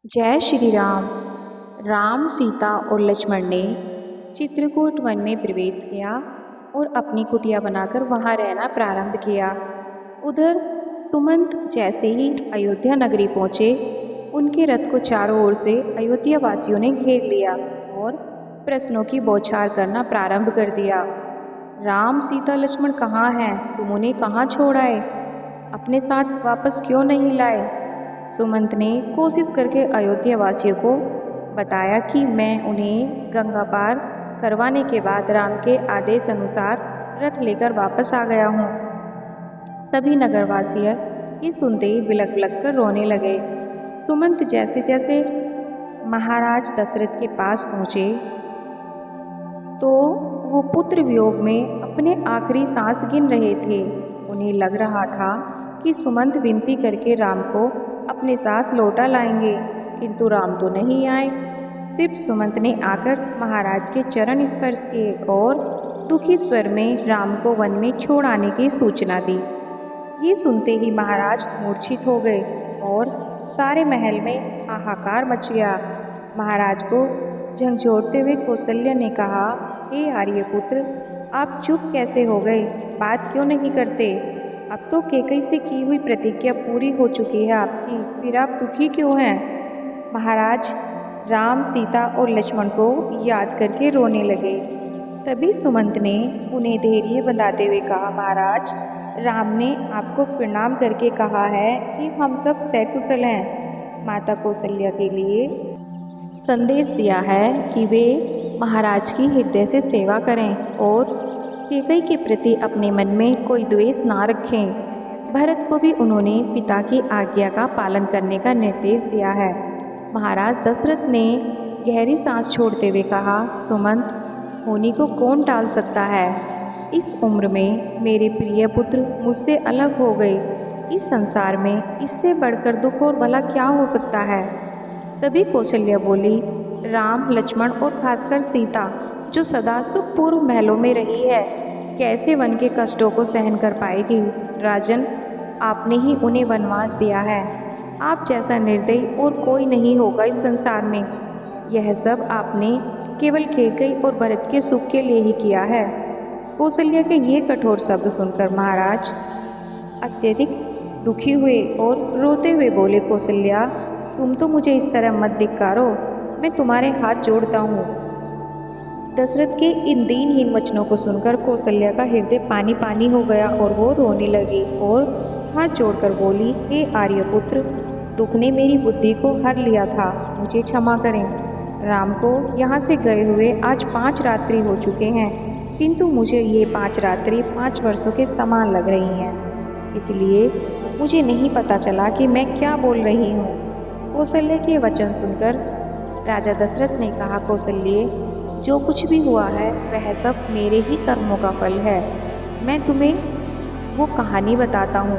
जय श्री राम। राम, सीता और लक्ष्मण ने चित्रकूट वन में प्रवेश किया और अपनी कुटिया बनाकर वहां रहना प्रारंभ किया। उधर सुमंत जैसे ही अयोध्या नगरी पहुंचे, उनके रथ को चारों ओर से अयोध्या वासियों ने घेर लिया और प्रश्नों की बौछार करना प्रारंभ कर दिया। राम, सीता, लक्ष्मण कहाँ हैं? तुम उन्हें कहाँ छोड़ आए? अपने साथ वापस क्यों नहीं लाए? सुमंत ने कोशिश करके अयोध्या वासियों को बताया कि मैं उन्हें गंगा पार करवाने के बाद राम के आदेश अनुसार रथ लेकर वापस आ गया हूँ। सभी नगरवासी ये सुनते ही बिलख बिलख कर रोने लगे। सुमंत जैसे जैसे महाराज दशरथ के पास पहुँचे तो वो पुत्र वियोग में अपने आखिरी सांस गिन रहे थे। उन्हें लग रहा था कि सुमंत विनती करके राम को अपने साथ लौटा लाएंगे, किंतु राम तो नहीं आए। सिर्फ सुमंत ने आकर महाराज के चरण स्पर्श किए और दुखी स्वर में राम को वन में छोड़ आने की सूचना दी। ये सुनते ही महाराज मूर्छित हो गए और सारे महल में हाहाकार मच गया। महाराज को झंझोरते हुए कौशल्या ने कहा, हे आर्यपुत्र, आप चुप कैसे हो गए? बात क्यों नहीं करते? अब तो कैकेयी से की हुई प्रतिज्ञा पूरी हो चुकी है आपकी, फिर आप दुखी क्यों हैं? महाराज राम, सीता और लक्ष्मण को याद करके रोने लगे। तभी सुमंत ने उन्हें धैर्य बंधाते हुए कहा, महाराज, राम ने आपको प्रणाम करके कहा है कि हम सब सकुशल हैं। माता कौशल्या के लिए संदेश दिया है कि वे महाराज की हृदय से सेवा करें और कैकेयी के प्रति अपने मन में कोई द्वेष ना रखें। भरत को भी उन्होंने पिता की आज्ञा का पालन करने का निर्देश दिया है। महाराज दशरथ ने गहरी सांस छोड़ते हुए कहा, सुमंत, होनी को कौन टाल सकता है? इस उम्र में मेरे प्रिय पुत्र मुझसे अलग हो गए। इस संसार में इससे बढ़कर दुख और भला क्या हो सकता है? तभी कौशल्या बोली, राम, लक्ष्मण और खासकर सीता, जो सदा सुखपूर्व महलों में रही है, कैसे वन के कष्टों को सहन कर पाएगी? राजन, आपने ही उन्हें वनवास दिया है। आप जैसा निर्दयी और कोई नहीं होगा इस संसार में। यह सब आपने केवल कैकेयी और भरत के सुख के लिए ही किया है। कौशल्या के ये कठोर शब्द सुनकर महाराज अत्यधिक दुखी हुए और रोते हुए बोले, कौशल्या, तुम तो मुझे इस तरह मत धिक्कारो, मैं तुम्हारे हाथ जोड़ता हूँ। दशरथ के इन दीनहीन वचनों को सुनकर कौशल्या का हृदय पानी पानी हो गया और वो रोने लगी और हाथ जोड़कर बोली, हे आर्यपुत्र, दुख ने मेरी बुद्धि को हर लिया था, मुझे क्षमा करें। राम को यहाँ से गए हुए आज 5 रात्रि हो चुके हैं, किंतु मुझे ये 5 रात्रि 5 वर्षों के समान लग रही हैं। इसलिए मुझे नहीं पता चला कि मैं क्या बोल रही हूँ। कौशल्या के वचन सुनकर राजा दशरथ ने कहा, कौशल्ये, जो कुछ भी हुआ है वह सब मेरे ही कर्मों का फल है। मैं तुम्हें वो कहानी बताता हूँ